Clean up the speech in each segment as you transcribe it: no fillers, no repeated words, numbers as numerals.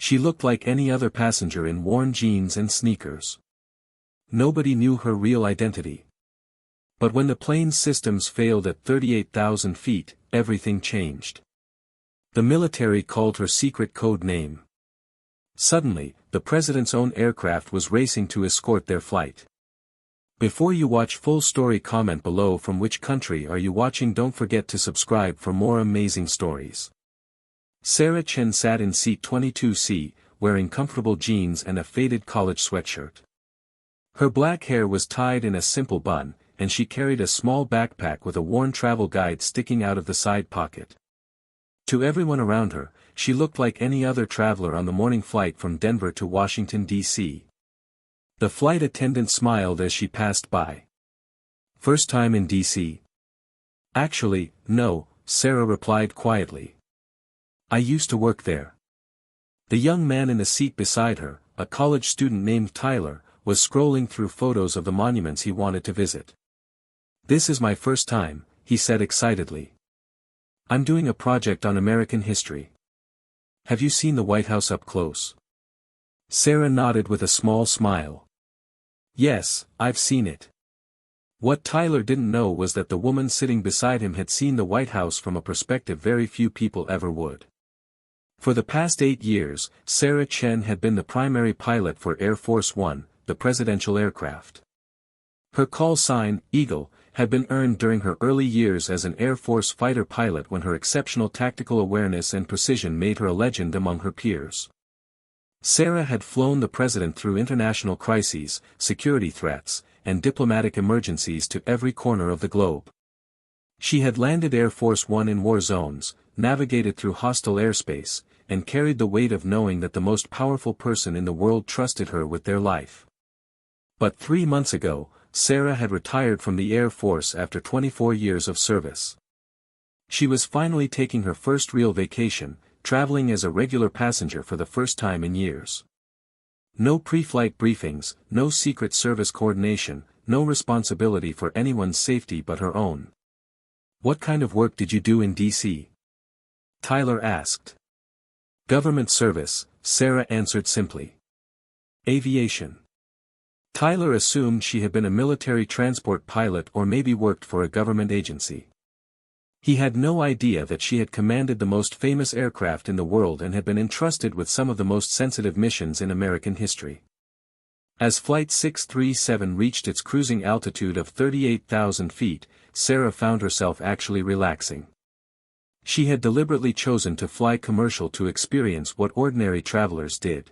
She looked like any other passenger in worn jeans and sneakers. Nobody knew her real identity. But when the plane's systems failed at 38,000 feet, everything changed. The military called her secret code name. Suddenly, the president's own aircraft was racing to escort their flight. Before you watch full story, comment below from which country are you watching. Don't forget to subscribe for more amazing stories. Sarah Chen sat in seat 22C, wearing comfortable jeans and a faded college sweatshirt. Her black hair was tied in a simple bun, and she carried a small backpack with a worn travel guide sticking out of the side pocket. To everyone around her, she looked like any other traveler on the morning flight from Denver to Washington, D.C. The flight attendant smiled as she passed by. "First time in D.C.?" "Actually, no," Sarah replied quietly. "I used to work there." The young man in the seat beside her, a college student named Tyler, was scrolling through photos of the monuments he wanted to visit. "This is my first time," he said excitedly. "I'm doing a project on American history." "Have you seen the White House up close?" Sarah nodded with a small smile. "Yes, I've seen it." What Tyler didn't know was that the woman sitting beside him had seen the White House from a perspective very few people ever would. For the past 8 years, Sarah Chen had been the primary pilot for Air Force One, the presidential aircraft. Her call sign, Eagle, had been earned during her early years as an Air Force fighter pilot when her exceptional tactical awareness and precision made her a legend among her peers. Sarah had flown the president through international crises, security threats, and diplomatic emergencies to every corner of the globe. She had landed Air Force One in war zones, navigated through hostile airspace, and carried the weight of knowing that the most powerful person in the world trusted her with their life. But 3 months ago, Sarah had retired from the Air Force after 24 years of service. She was finally taking her first real vacation, traveling as a regular passenger for the first time in years. No pre-flight briefings, no Secret Service coordination, no responsibility for anyone's safety but her own. "What kind of work did you do in D.C.?" Tyler asked. "Government service," Sarah answered simply. "Aviation." Tyler assumed she had been a military transport pilot or maybe worked for a government agency. He had no idea that she had commanded the most famous aircraft in the world and had been entrusted with some of the most sensitive missions in American history. As Flight 637 reached its cruising altitude of 38,000 feet, Sarah found herself actually relaxing. She had deliberately chosen to fly commercial to experience what ordinary travelers did.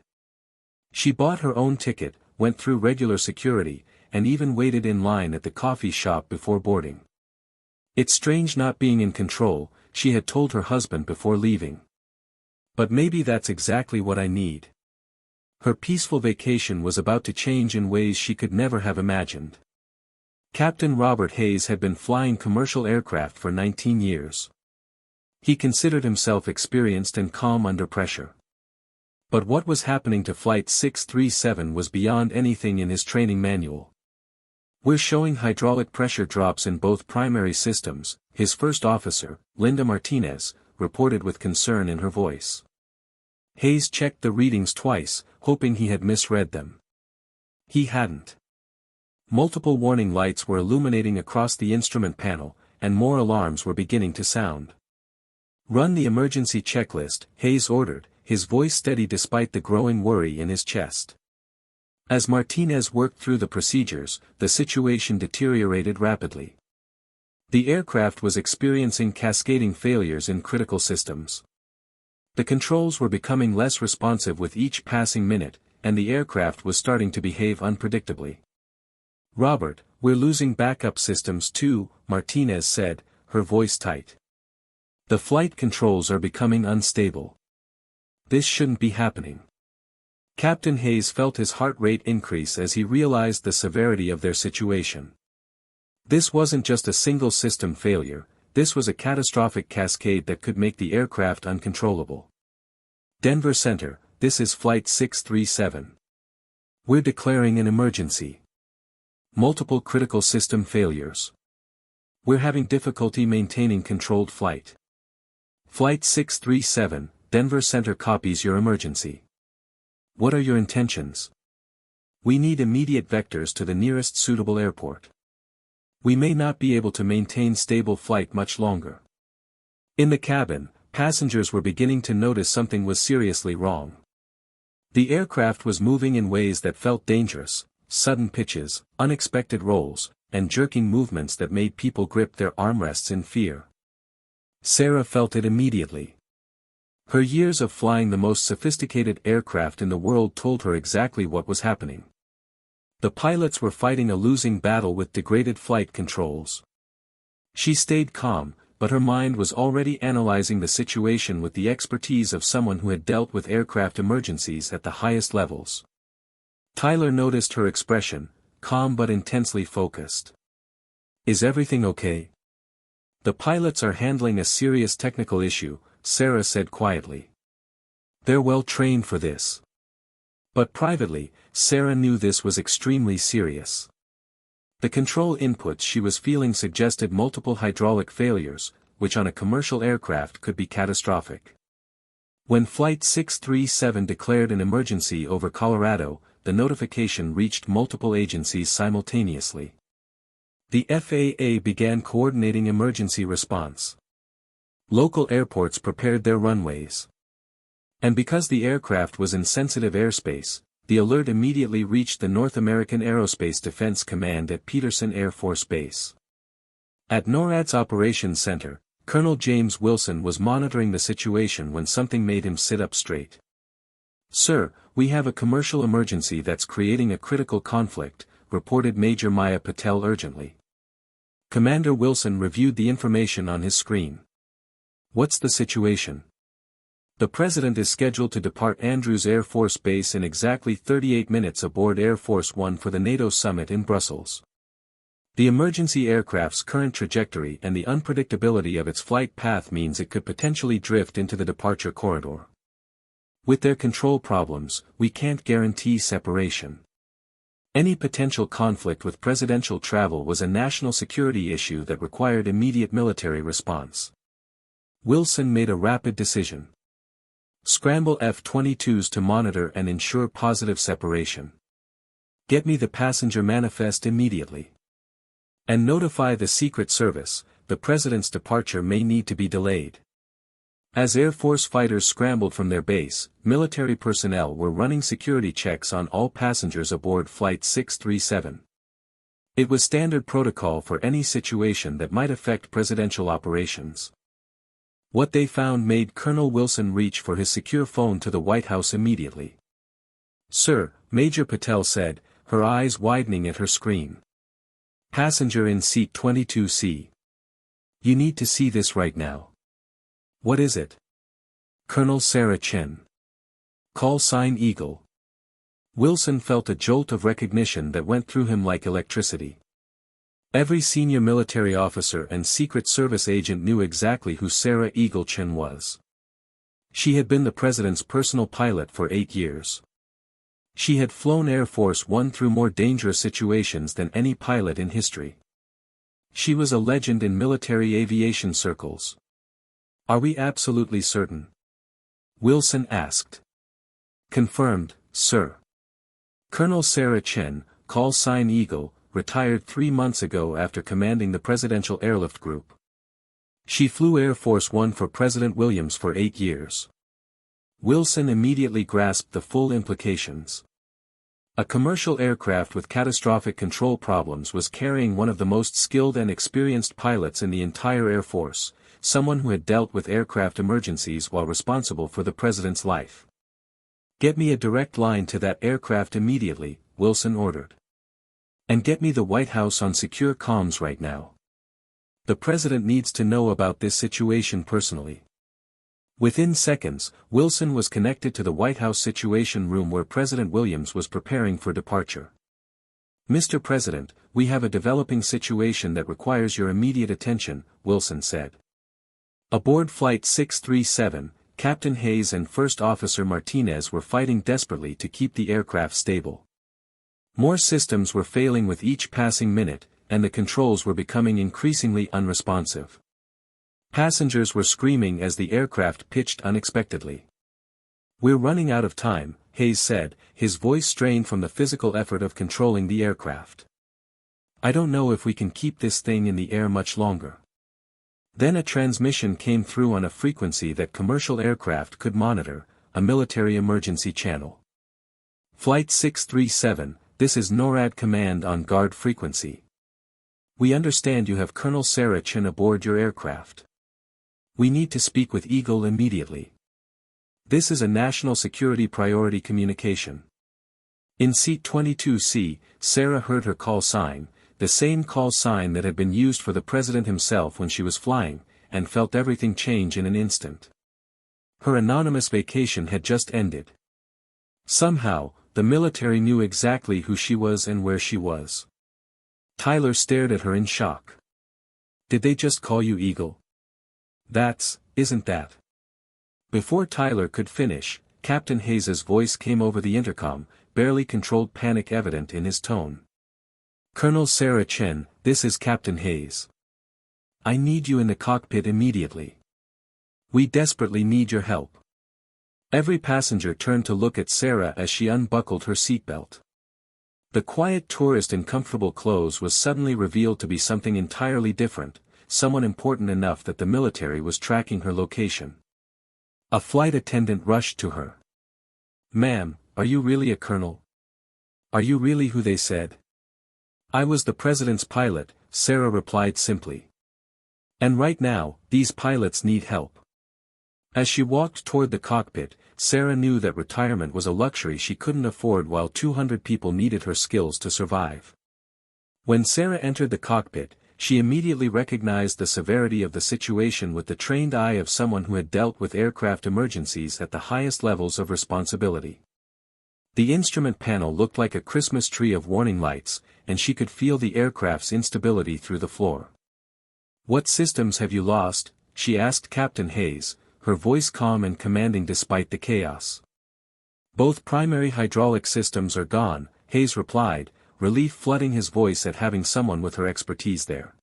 She bought her own ticket, went through regular security, and even waited in line at the coffee shop before boarding. "It's strange not being in control," she had told her husband before leaving. "But maybe that's exactly what I need." Her peaceful vacation was about to change in ways she could never have imagined. Captain Robert Hayes had been flying commercial aircraft for 19 years. He considered himself experienced and calm under pressure. But what was happening to Flight 637 was beyond anything in his training manual. "We're showing hydraulic pressure drops in both primary systems," his first officer, Linda Martinez, reported with concern in her voice. Hayes checked the readings twice, hoping he had misread them. He hadn't. Multiple warning lights were illuminating across the instrument panel, and more alarms were beginning to sound. "Run the emergency checklist," Hayes ordered, his voice steady despite the growing worry in his chest. As Martinez worked through the procedures, the situation deteriorated rapidly. The aircraft was experiencing cascading failures in critical systems. The controls were becoming less responsive with each passing minute, and the aircraft was starting to behave unpredictably. "Robert, we're losing backup systems too," Martinez said, her voice tight. "The flight controls are becoming unstable. This shouldn't be happening." Captain Hayes felt his heart rate increase as he realized the severity of their situation. This wasn't just a single system failure, this was a catastrophic cascade that could make the aircraft uncontrollable. "Denver Center, this is Flight 637. We're declaring an emergency. Multiple critical system failures. We're having difficulty maintaining controlled flight. Flight 637, Denver Center copies your emergency. What are your intentions? We need immediate vectors to the nearest suitable airport. We may not be able to maintain stable flight much longer. In the cabin, passengers were beginning to notice something was seriously wrong. The aircraft was moving in ways that felt dangerous, sudden pitches, unexpected rolls, and jerking movements that made people grip their armrests in fear. Sarah felt it immediately. Her years of flying the most sophisticated aircraft in the world told her exactly what was happening. The pilots were fighting a losing battle with degraded flight controls. She stayed calm, but her mind was already analyzing the situation with the expertise of someone who had dealt with aircraft emergencies at the highest levels. Tyler noticed her expression, calm but intensely focused. Is everything okay? The pilots are handling a serious technical issue, Sarah said quietly. They're well trained for this. But privately, Sarah knew this was extremely serious. The control inputs she was feeling suggested multiple hydraulic failures, which on a commercial aircraft could be catastrophic. When Flight 637 declared an emergency over Colorado, the notification reached multiple agencies simultaneously. The FAA began coordinating emergency response. Local airports prepared their runways. And because the aircraft was in sensitive airspace, the alert immediately reached the North American Aerospace Defense Command at Peterson Air Force Base. At NORAD's Operations Center, Colonel James Wilson was monitoring the situation when something made him sit up straight. "Sir, we have a commercial emergency that's creating a critical conflict," reported Major Maya Patel urgently. Commander Wilson reviewed the information on his screen. "What's the situation?" "The President is scheduled to depart Andrews Air Force Base in exactly 38 minutes aboard Air Force One for the NATO summit in Brussels. The emergency aircraft's current trajectory and the unpredictability of its flight path means it could potentially drift into the departure corridor. With their control problems, we can't guarantee separation. Any potential conflict with presidential travel was a national security issue that required immediate military response." Wilson made a rapid decision. "Scramble F-22s to monitor and ensure positive separation. Get me the passenger manifest immediately. And notify the Secret Service, the President's departure may need to be delayed." As Air Force fighters scrambled from their base, military personnel were running security checks on all passengers aboard Flight 637. It was standard protocol for any situation that might affect presidential operations. What they found made Colonel Wilson reach for his secure phone to the White House immediately. "Sir," Major Patel said, her eyes widening at her screen. "Passenger in seat 22C. You need to see this right now." "What is it?" "Colonel Sarah Chen. Call sign Eagle." Wilson felt a jolt of recognition that went through him like electricity. Every senior military officer and Secret Service agent knew exactly who Sarah Eagle Chen was. She had been the President's personal pilot for 8 years. She had flown Air Force One through more dangerous situations than any pilot in history. She was a legend in military aviation circles. "Are we absolutely certain?" Wilson asked. "Confirmed, sir. Colonel Sarah Chen, call sign Eagle, retired 3 months ago after commanding the Presidential Airlift Group. She flew Air Force One for President Williams for 8 years. Wilson immediately grasped the full implications. A commercial aircraft with catastrophic control problems was carrying one of the most skilled and experienced pilots in the entire Air Force, someone who had dealt with aircraft emergencies while responsible for the President's life. "Get me a direct line to that aircraft immediately," Wilson ordered. "And get me the White House on secure comms right now. The President needs to know about this situation personally." Within seconds, Wilson was connected to the White House Situation Room where President Williams was preparing for departure. "Mr. President, we have a developing situation that requires your immediate attention," Wilson said. Aboard Flight 637, Captain Hayes and First Officer Martinez were fighting desperately to keep the aircraft stable. More systems were failing with each passing minute, and the controls were becoming increasingly unresponsive. Passengers were screaming as the aircraft pitched unexpectedly. "We're running out of time," Hayes said, his voice strained from the physical effort of controlling the aircraft. I don't know if we can keep this thing in the air much longer. Then a transmission came through on a frequency that commercial aircraft could monitor, a military emergency channel. Flight 637, this is NORAD Command on guard frequency. We understand you have Colonel Sarah Chen aboard your aircraft. We need to speak with Eagle immediately. This is a national security priority communication. In seat 22C, Sarah heard her call sign, the same call sign that had been used for the president himself when she was flying, and felt everything change in an instant. Her anonymous vacation had just ended. Somehow, the military knew exactly who she was and where she was. Tyler stared at her in shock. Did they just call you Eagle? Isn't that? Before Tyler could finish, Captain Hayes's voice came over the intercom, barely controlled panic evident in his tone. Colonel Sarah Chen, this is Captain Hayes. I need you in the cockpit immediately. We desperately need your help. Every passenger turned to look at Sarah as she unbuckled her seatbelt. The quiet tourist in comfortable clothes was suddenly revealed to be something entirely different, someone important enough that the military was tracking her location. A flight attendant rushed to her. Ma'am, are you really a colonel? Are you really who they said? I was the president's pilot, Sarah replied simply. And right now, these pilots need help. As she walked toward the cockpit, Sarah knew that retirement was a luxury she couldn't afford while 200 people needed her skills to survive. When Sarah entered the cockpit, she immediately recognized the severity of the situation with the trained eye of someone who had dealt with aircraft emergencies at the highest levels of responsibility. The instrument panel looked like a Christmas tree of warning lights, and she could feel the aircraft's instability through the floor. What systems have you lost? She asked Captain Hayes, her voice calm and commanding despite the chaos. Both primary hydraulic systems are gone, Hayes replied, relief flooding his voice at having someone with her expertise there.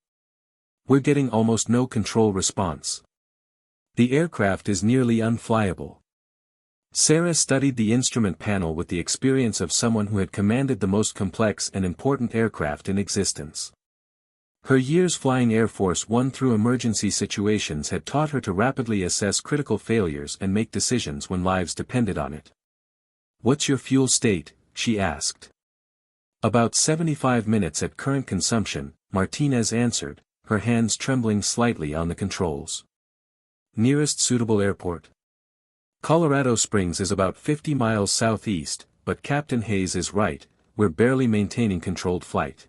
We're getting almost no control response. The aircraft is nearly unflyable. Sarah studied the instrument panel with the experience of someone who had commanded the most complex and important aircraft in existence. Her years flying Air Force One through emergency situations had taught her to rapidly assess critical failures and make decisions when lives depended on it. What's your fuel state? She asked. About 75 minutes at current consumption, Martinez answered, her hands trembling slightly on the controls. Nearest suitable airport? Colorado Springs is about 50 miles southeast, but Captain Hayes is right, we're barely maintaining controlled flight.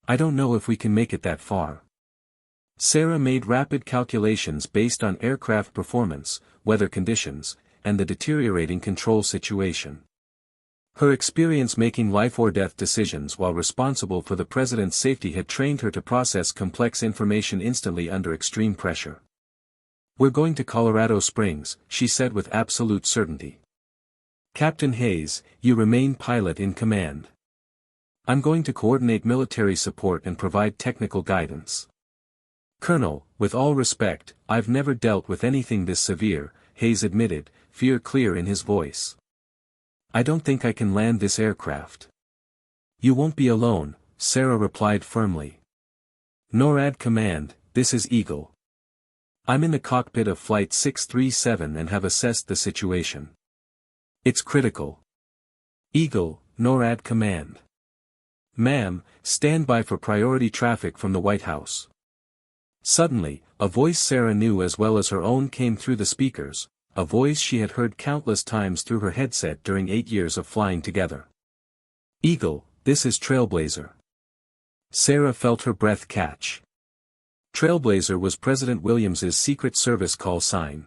I don't know if we can make it that far. Sarah made rapid calculations based on aircraft performance, weather conditions, and the deteriorating control situation. Her experience making life-or-death decisions while responsible for the president's safety had trained her to process complex information instantly under extreme pressure. We're going to Colorado Springs, she said with absolute certainty. Captain Hayes, you remain pilot in command. I'm going to coordinate military support and provide technical guidance. Colonel, with all respect, I've never dealt with anything this severe, Hayes admitted, fear clear in his voice. I don't think I can land this aircraft. You won't be alone, Sarah replied firmly. NORAD Command, this is Eagle. I'm in the cockpit of Flight 637 and have assessed the situation. It's critical. Eagle, NORAD Command. Ma'am, stand by for priority traffic from the White House. Suddenly, a voice Sarah knew as well as her own came through the speakers, a voice she had heard countless times through her headset during 8 years of flying together. Eagle, this is Trailblazer. Sarah felt her breath catch. Trailblazer was President Williams's Secret Service call sign.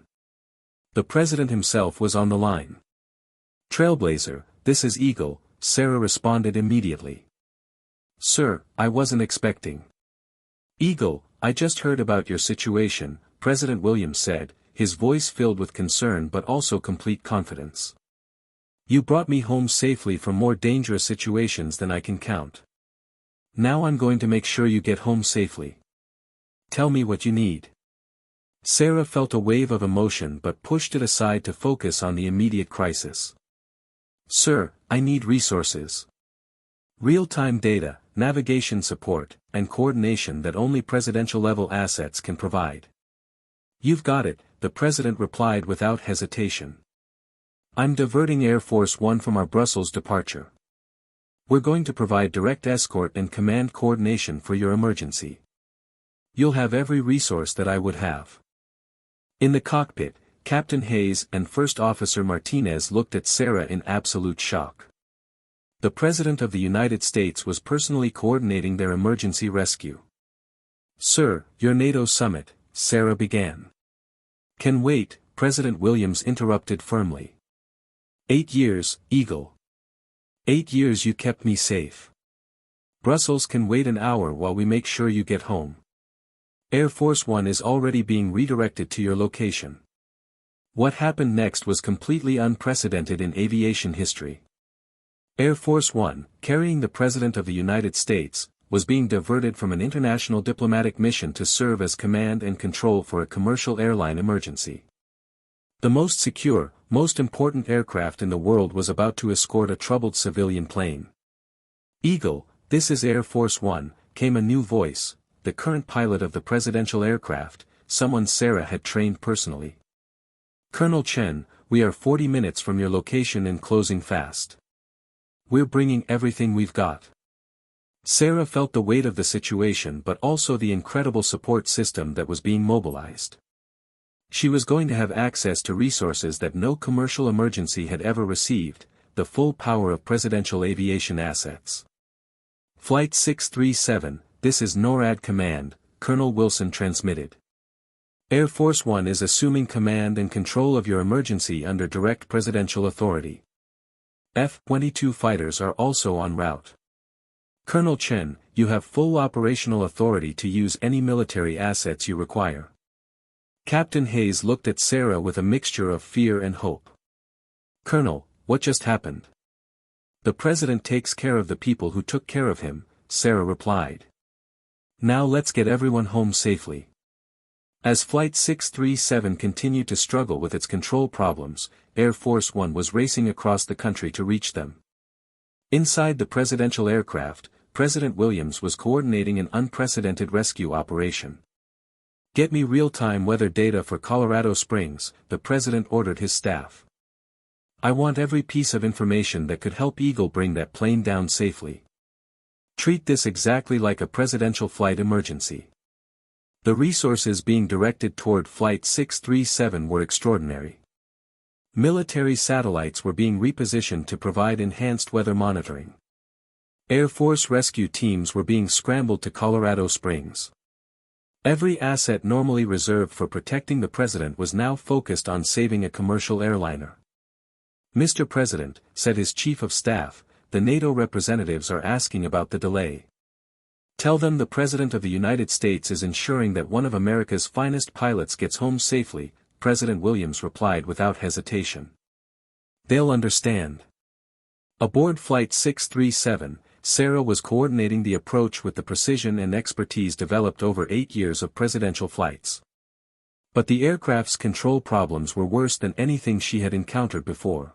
The president himself was on the line. Trailblazer, this is Eagle, Sarah responded immediately. Sir, I wasn't expecting. Eagle, I just heard about your situation, President Williams said, his voice filled with concern but also complete confidence. You brought me home safely from more dangerous situations than I can count. Now I'm going to make sure you get home safely. Tell me what you need. Sarah felt a wave of emotion but pushed it aside to focus on the immediate crisis. Sir, I need resources. Real-time data, navigation support, and coordination that only presidential-level assets can provide. You've got it, the president replied without hesitation. I'm diverting Air Force One from our Brussels departure. We're going to provide direct escort and command coordination for your emergency. You'll have every resource that I would have. In the cockpit, Captain Hayes and First Officer Martinez looked at Sarah in absolute shock. The President of the United States was personally coordinating their emergency rescue. Sir, your NATO summit, Sarah began. Can wait, President Williams interrupted firmly. 8 years, Eagle. 8 years you kept me safe. Brussels can wait an hour while we make sure you get home. Air Force One is already being redirected to your location. What happened next was completely unprecedented in aviation history. Air Force One, carrying the President of the United States, was being diverted from an international diplomatic mission to serve as command and control for a commercial airline emergency. The most secure, most important aircraft in the world was about to escort a troubled civilian plane. Eagle, this is Air Force One, came a new voice, the current pilot of the presidential aircraft, someone Sarah had trained personally. Colonel Chen, we are 40 minutes from your location and closing fast. We're bringing everything we've got. Sarah felt the weight of the situation but also the incredible support system that was being mobilized. She was going to have access to resources that no commercial emergency had ever received, the full power of presidential aviation assets. Flight 637, this is NORAD Command, Colonel Wilson transmitted. Air Force One is assuming command and control of your emergency under direct presidential authority. F-22 fighters are also en route. Colonel Chen, you have full operational authority to use any military assets you require. Captain Hayes looked at Sarah with a mixture of fear and hope. Colonel, what just happened? The President takes care of the people who took care of him, Sarah replied. Now let's get everyone home safely. As Flight 637 continued to struggle with its control problems, Air Force One was racing across the country to reach them. Inside the presidential aircraft, President Williams was coordinating an unprecedented rescue operation. Get me real-time weather data for Colorado Springs, the President ordered his staff. I want every piece of information that could help Eagle bring that plane down safely. Treat this exactly like a presidential flight emergency. The resources being directed toward Flight 637 were extraordinary. Military satellites were being repositioned to provide enhanced weather monitoring. Air Force rescue teams were being scrambled to Colorado Springs. Every asset normally reserved for protecting the President was now focused on saving a commercial airliner. Mr. President, said his Chief of Staff, the NATO representatives are asking about the delay. Tell them the President of the United States is ensuring that one of America's finest pilots gets home safely, President Williams replied without hesitation. They'll understand. Aboard Flight 637, Sarah was coordinating the approach with the precision and expertise developed over 8 years of presidential flights. But the aircraft's control problems were worse than anything she had encountered before.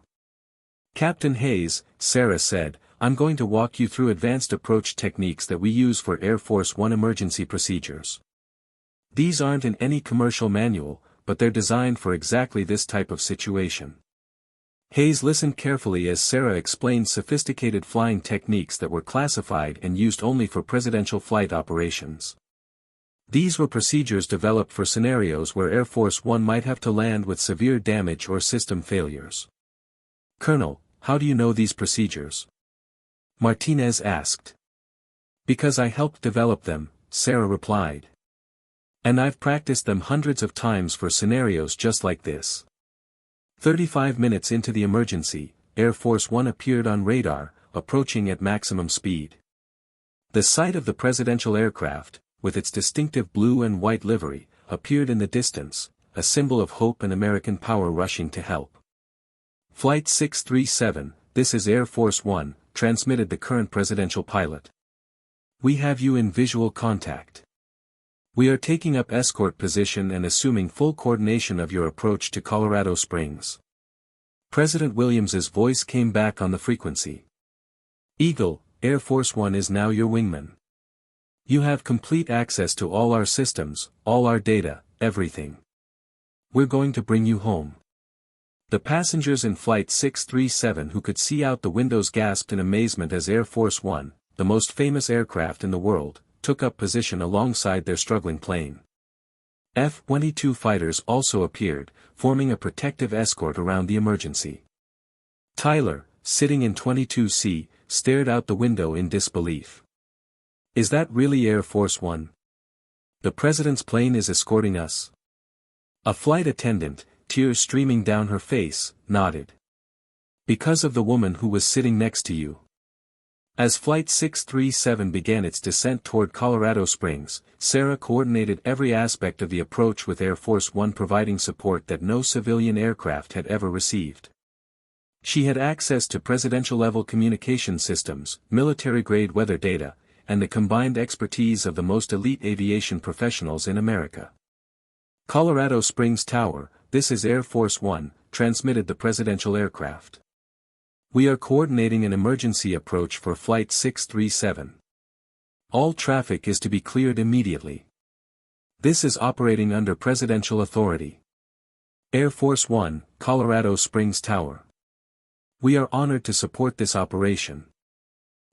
Captain Hayes, Sarah said, I'm going to walk you through advanced approach techniques that we use for Air Force One emergency procedures. These aren't in any commercial manual, but they're designed for exactly this type of situation. Hayes listened carefully as Sarah explained sophisticated flying techniques that were classified and used only for presidential flight operations. These were procedures developed for scenarios where Air Force One might have to land with severe damage or system failures. Colonel, how do you know these procedures? Martinez asked. Because I helped develop them, Sarah replied. And I've practiced them hundreds of times for scenarios just like this. 35 minutes into the emergency, Air Force One appeared on radar, approaching at maximum speed. The sight of the presidential aircraft, with its distinctive blue and white livery, appeared in the distance, a symbol of hope and American power rushing to help. Flight 637, this is Air Force One, transmitted the current presidential pilot. We have you in visual contact. We are taking up escort position and assuming full coordination of your approach to Colorado Springs. President Williams's voice came back on the frequency. Eagle, Air Force One is now your wingman. You have complete access to all our systems, all our data, everything. We're going to bring you home. The passengers in Flight 637 who could see out the windows gasped in amazement as Air Force One, the most famous aircraft in the world, took up position alongside their struggling plane. F-22 fighters also appeared, forming a protective escort around the emergency. Tyler, sitting in 22C, stared out the window in disbelief. Is that really Air Force One? The president's plane is escorting us? A flight attendant, tears streaming down her face, nodded. Because of the woman who was sitting next to you. As Flight 637 began its descent toward Colorado Springs, Sarah coordinated every aspect of the approach with Air Force One, providing support that no civilian aircraft had ever received. She had access to presidential-level communication systems, military-grade weather data, and the combined expertise of the most elite aviation professionals in America. Colorado Springs Tower, this is Air Force One, transmitted the presidential aircraft. We are coordinating an emergency approach for Flight 637. All traffic is to be cleared immediately. This is operating under presidential authority. Air Force One, Colorado Springs Tower. We are honored to support this operation.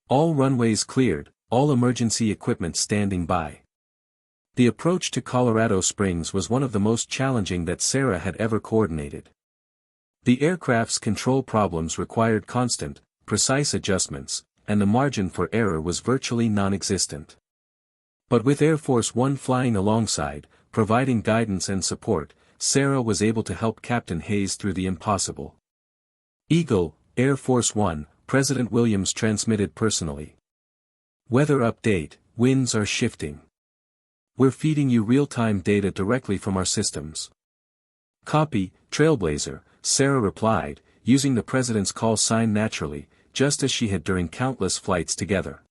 All runways cleared, all emergency equipment standing by. The approach to Colorado Springs was one of the most challenging that Sarah had ever coordinated. The aircraft's control problems required constant, precise adjustments, and the margin for error was virtually non-existent. But with Air Force One flying alongside, providing guidance and support, Sarah was able to help Captain Hayes through the impossible. Eagle, Air Force One, President Williams transmitted personally. Weather update, winds are shifting. We're feeding you real-time data directly from our systems. Copy, Trailblazer, Sarah replied, using the president's call sign naturally, just as she had during countless flights together.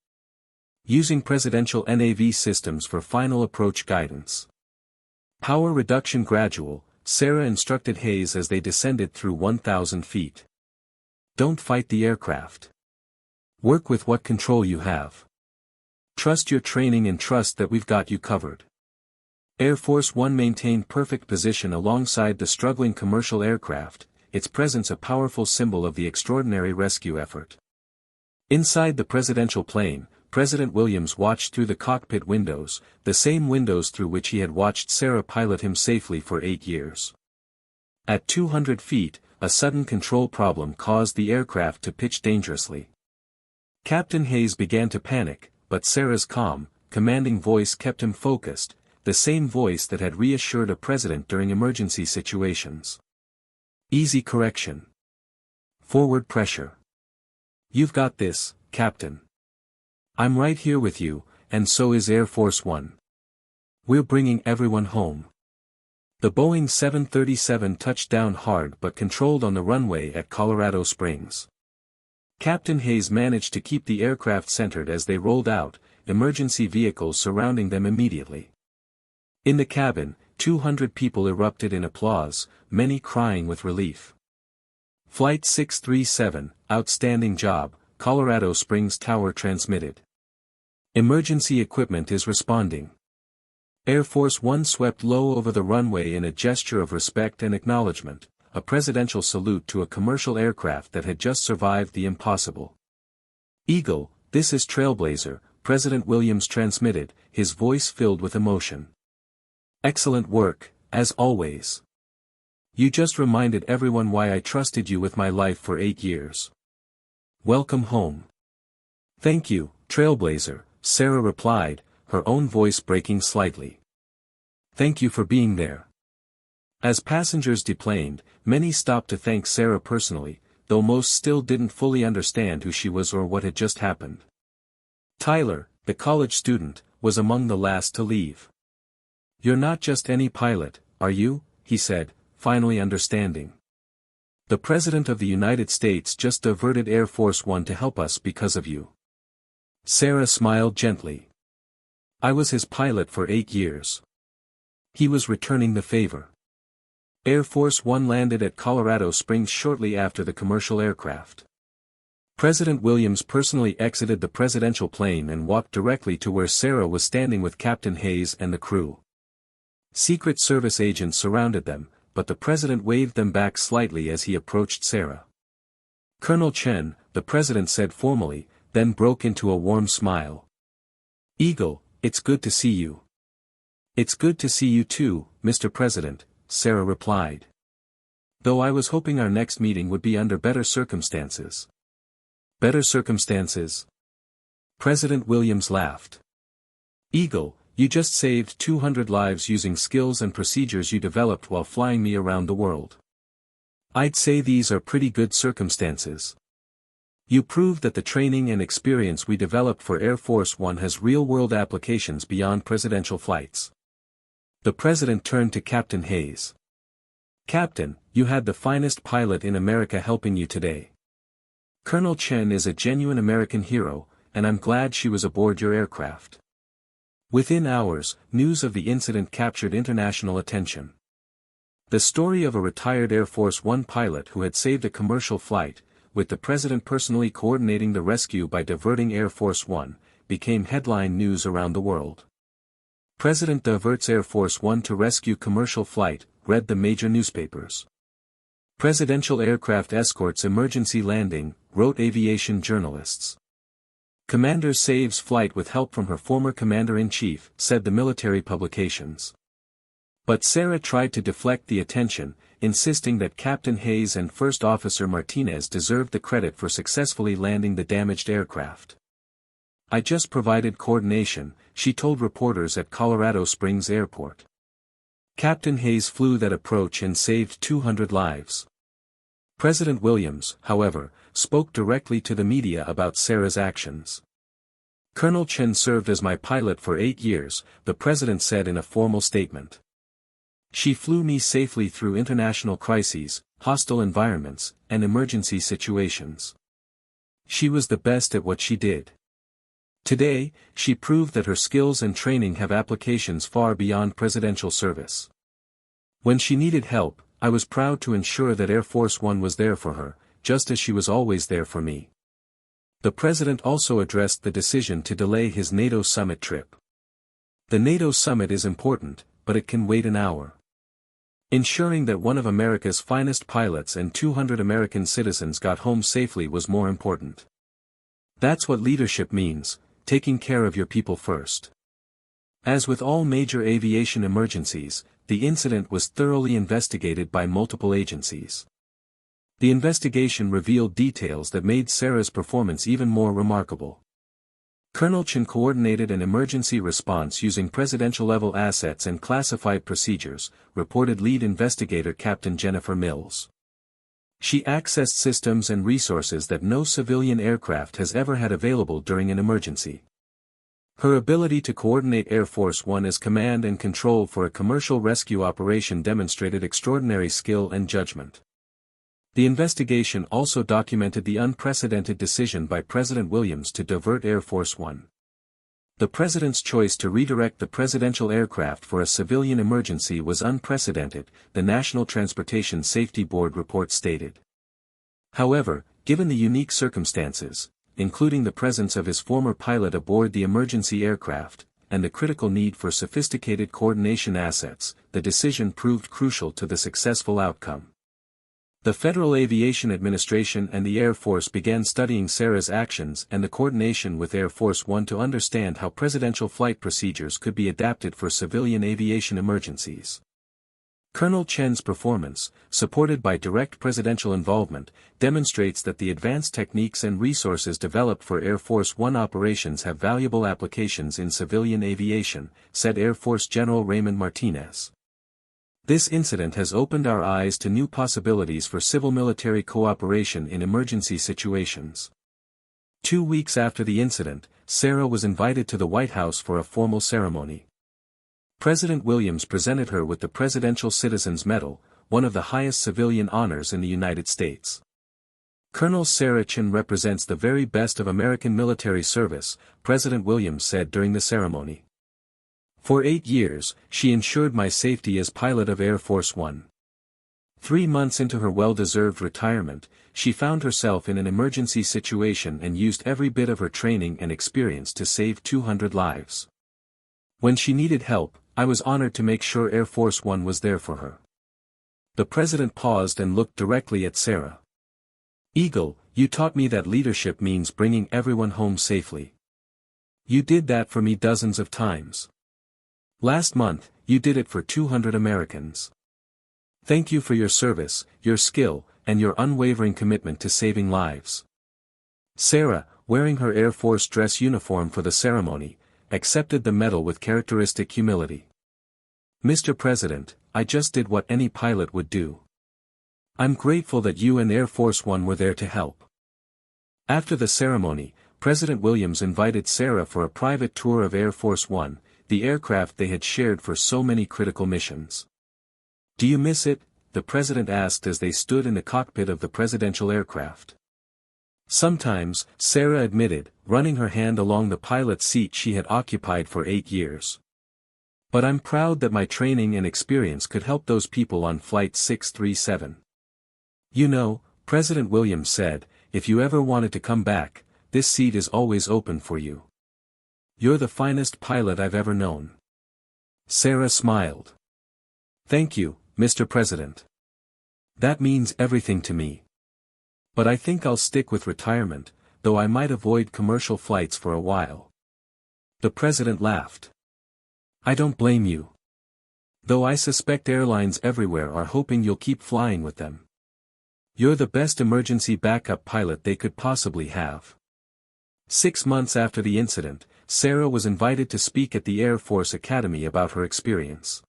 Using presidential NAV systems for final approach guidance. Power reduction gradual, Sarah instructed Hayes as they descended through 1,000 feet. Don't fight the aircraft. Work with what control you have. Trust your training and trust that we've got you covered. Air Force One maintained perfect position alongside the struggling commercial aircraft, its presence a powerful symbol of the extraordinary rescue effort. Inside the presidential plane, President Williams watched through the cockpit windows, the same windows through which he had watched Sarah pilot him safely for 8 years. At 200 feet, a sudden control problem caused the aircraft to pitch dangerously. Captain Hayes began to panic, but Sarah's calm, commanding voice kept him focused, the same voice that had reassured a president during emergency situations. Easy correction. Forward pressure. You've got this, Captain. I'm right here with you, and so is Air Force One. We're bringing everyone home. The Boeing 737 touched down hard but controlled on the runway at Colorado Springs. Captain Hayes managed to keep the aircraft centered as they rolled out, emergency vehicles surrounding them immediately. In the cabin, 200 people erupted in applause, many crying with relief. Flight 637, outstanding job, Colorado Springs Tower transmitted. Emergency equipment is responding. Air Force One swept low over the runway in a gesture of respect and acknowledgement, a presidential salute to a commercial aircraft that had just survived the impossible. Eagle, this is Trailblazer, President Williams transmitted, his voice filled with emotion. Excellent work, as always. You just reminded everyone why I trusted you with my life for 8 years. Welcome home. Thank you, Trailblazer, Sarah replied, her own voice breaking slightly. Thank you for being there. As passengers deplaned, many stopped to thank Sarah personally, though most still didn't fully understand who she was or what had just happened. Tyler, the college student, was among the last to leave. You're not just any pilot, are you? He said, finally understanding. The President of the United States just diverted Air Force One to help us because of you. Sarah smiled gently. I was his pilot for 8 years. He was returning the favor. Air Force One landed at Colorado Springs shortly after the commercial aircraft. President Williams personally exited the presidential plane and walked directly to where Sarah was standing with Captain Hayes and the crew. Secret Service agents surrounded them, but the president waved them back slightly as he approached Sarah. "Colonel Chen," the president said formally, then broke into a warm smile. "Eagle, it's good to see you." "It's good to see you too, Mr. President," Sarah replied. "Though I was hoping our next meeting would be under better circumstances." "Better circumstances?" President Williams laughed. "Eagle, you just saved 200 lives using skills and procedures you developed while flying me around the world. I'd say these are pretty good circumstances. You proved that the training and experience we developed for Air Force One has real-world applications beyond presidential flights." The president turned to Captain Hayes. "Captain, you had the finest pilot in America helping you today. Colonel Chen is a genuine American hero, and I'm glad she was aboard your aircraft." Within hours, news of the incident captured international attention. The story of a retired Air Force One pilot who had saved a commercial flight, with the president personally coordinating the rescue by diverting Air Force One, became headline news around the world. "President diverts Air Force One to rescue commercial flight," read the major newspapers. "Presidential aircraft escorts emergency landing," wrote aviation journalists. "Commander saves flight with help from her former commander-in-chief," said the military publications. But Sarah tried to deflect the attention, insisting that Captain Hayes and First Officer Martinez deserved the credit for successfully landing the damaged aircraft. "I just provided coordination," she told reporters at Colorado Springs Airport. Captain Hayes flew that approach and saved 200 lives. President Williams, however, spoke directly to the media about Sarah's actions. "Colonel Chen served as my pilot for 8 years, the president said in a formal statement. "She flew me safely through international crises, hostile environments, and emergency situations. She was the best at what she did. Today, she proved that her skills and training have applications far beyond presidential service. When she needed help, I was proud to ensure that Air Force One was there for her, just as she was always there for me." The president also addressed the decision to delay his NATO summit trip. "The NATO summit is important, but it can wait an hour. Ensuring that one of America's finest pilots and 200 American citizens got home safely was more important. That's what leadership means, taking care of your people first." As with all major aviation emergencies, the incident was thoroughly investigated by multiple agencies. The investigation revealed details that made Sarah's performance even more remarkable. Colonel Chen coordinated an emergency response using presidential-level assets and classified procedures, reported lead investigator Captain Jennifer Mills. She accessed systems and resources that no civilian aircraft has ever had available during an emergency. Her ability to coordinate Air Force One as command and control for a commercial rescue operation demonstrated extraordinary skill and judgment. The investigation also documented the unprecedented decision by President Williams to divert Air Force One. The president's choice to redirect the presidential aircraft for a civilian emergency was unprecedented, the National Transportation Safety Board report stated. However, given the unique circumstances, including the presence of his former pilot aboard the emergency aircraft, and the critical need for sophisticated coordination assets, the decision proved crucial to the successful outcome. The Federal Aviation Administration and the Air Force began studying Sarah's actions and the coordination with Air Force One to understand how presidential flight procedures could be adapted for civilian aviation emergencies. Colonel Chen's performance, supported by direct presidential involvement, demonstrates that the advanced techniques and resources developed for Air Force One operations have valuable applications in civilian aviation, said Air Force General Raymond Martinez. This incident has opened our eyes to new possibilities for civil-military cooperation in emergency situations. 2 weeks after the incident, Sarah was invited to the White House for a formal ceremony. President Williams presented her with the Presidential Citizens Medal, one of the highest civilian honors in the United States. "Colonel Sarah Chen represents the very best of American military service," President Williams said during the ceremony. "For 8 years, she ensured my safety as pilot of Air Force One. 3 months into her well-deserved retirement, she found herself in an emergency situation and used every bit of her training and experience to save 200 lives. When she needed help, I was honored to make sure Air Force One was there for her. The president paused and looked directly at Sarah. Eagle, you taught me that leadership means bringing everyone home safely. You did that for me dozens of times. Last month, you did it for 200 Americans. Thank you for your service, your skill, and your unwavering commitment to saving lives. Sarah, wearing her Air Force dress uniform for the ceremony, accepted the medal with characteristic humility. Mr. President, I just did what any pilot would do. I'm grateful that you and Air Force One were there to help. After the ceremony, President Williams invited Sarah for a private tour of Air Force One, the aircraft they had shared for so many critical missions. Do you miss it? The president asked as they stood in the cockpit of the presidential aircraft. Sometimes, Sarah admitted, running her hand along the pilot's seat she had occupied for 8 years. But I'm proud that my training and experience could help those people on Flight 637. You know, President Williams said, if you ever wanted to come back, this seat is always open for you. You're the finest pilot I've ever known. Sarah smiled. Thank you, Mr. President. That means everything to me. But I think I'll stick with retirement, though I might avoid commercial flights for a while. The president laughed. I don't blame you. Though I suspect airlines everywhere are hoping you'll keep flying with them. You're the best emergency backup pilot they could possibly have. 6 months after the incident, Sarah was invited to speak at the Air Force Academy about her experience.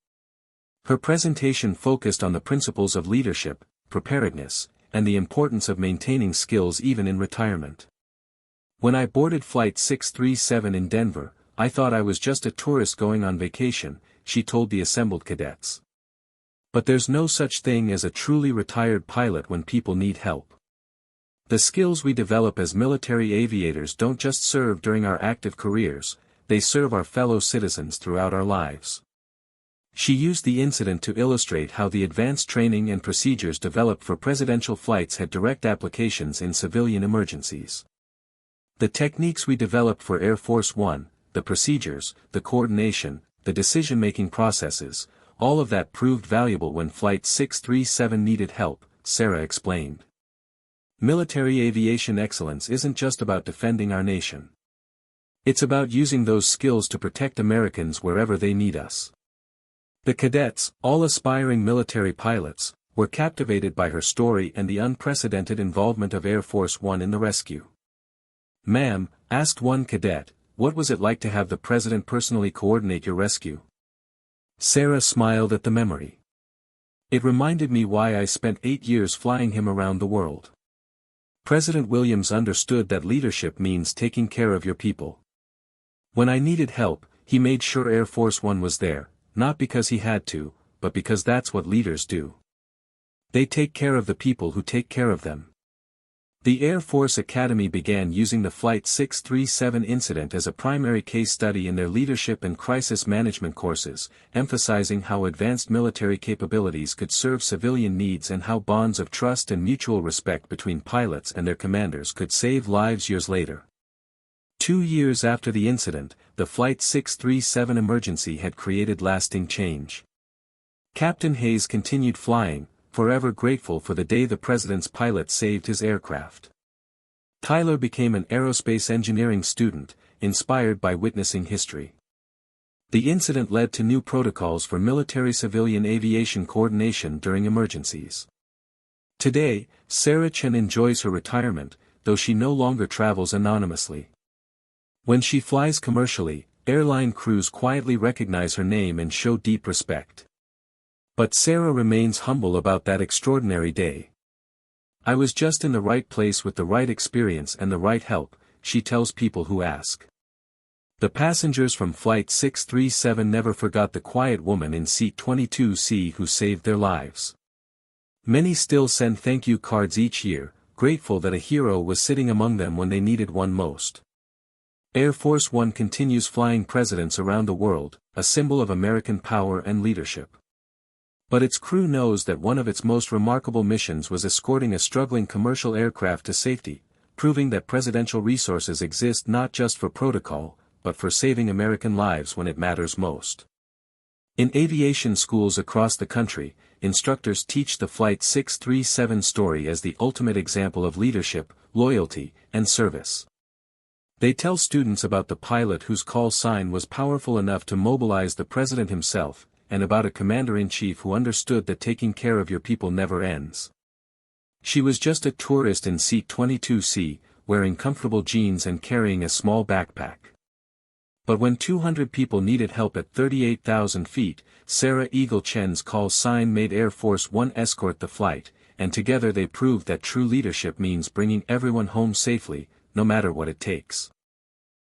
Her presentation focused on the principles of leadership, preparedness, and the importance of maintaining skills even in retirement. When I boarded Flight 637 in Denver, I thought I was just a tourist going on vacation, she told the assembled cadets. But there's no such thing as a truly retired pilot when people need help. The skills we develop as military aviators don't just serve during our active careers, they serve our fellow citizens throughout our lives. She used the incident to illustrate how the advanced training and procedures developed for presidential flights had direct applications in civilian emergencies. The techniques we developed for Air Force One, the procedures, the coordination, the decision-making processes, all of that proved valuable when Flight 637 needed help, Sarah explained. Military aviation excellence isn't just about defending our nation. It's about using those skills to protect Americans wherever they need us. The cadets, all aspiring military pilots, were captivated by her story and the unprecedented involvement of Air Force One in the rescue. Ma'am, asked one cadet, what was it like to have the president personally coordinate your rescue? Sarah smiled at the memory. It reminded me why I spent 8 years flying him around the world. President Williams understood that leadership means taking care of your people. When I needed help, he made sure Air Force One was there, not because he had to, but because that's what leaders do. They take care of the people who take care of them. The Air Force Academy began using the Flight 637 incident as a primary case study in their leadership and crisis management courses, emphasizing how advanced military capabilities could serve civilian needs and how bonds of trust and mutual respect between pilots and their commanders could save lives years later. 2 years after the incident, the Flight 637 emergency had created lasting change. Captain Hayes continued flying, forever grateful for the day the president's pilot saved his aircraft. Tyler became an aerospace engineering student, inspired by witnessing history. The incident led to new protocols for military-civilian aviation coordination during emergencies. Today, Sarah Chen enjoys her retirement, though she no longer travels anonymously. When she flies commercially, airline crews quietly recognize her name and show deep respect. But Sarah remains humble about that extraordinary day. I was just in the right place with the right experience and the right help, she tells people who ask. The passengers from Flight 637 never forgot the quiet woman in seat 22C who saved their lives. Many still send thank you cards each year, grateful that a hero was sitting among them when they needed one most. Air Force One continues flying presidents around the world, a symbol of American power and leadership. But its crew knows that one of its most remarkable missions was escorting a struggling commercial aircraft to safety, proving that presidential resources exist not just for protocol, but for saving American lives when it matters most. In aviation schools across the country, instructors teach the Flight 637 story as the ultimate example of leadership, loyalty, and service. They tell students about the pilot whose call sign was powerful enough to mobilize the president himself, and about a commander-in-chief who understood that taking care of your people never ends. She was just a tourist in seat 22C, wearing comfortable jeans and carrying a small backpack. But when 200 people needed help at 38,000 feet, Sarah Eagle Chen's call sign made Air Force One escort the flight, and together they proved that true leadership means bringing everyone home safely, no matter what it takes.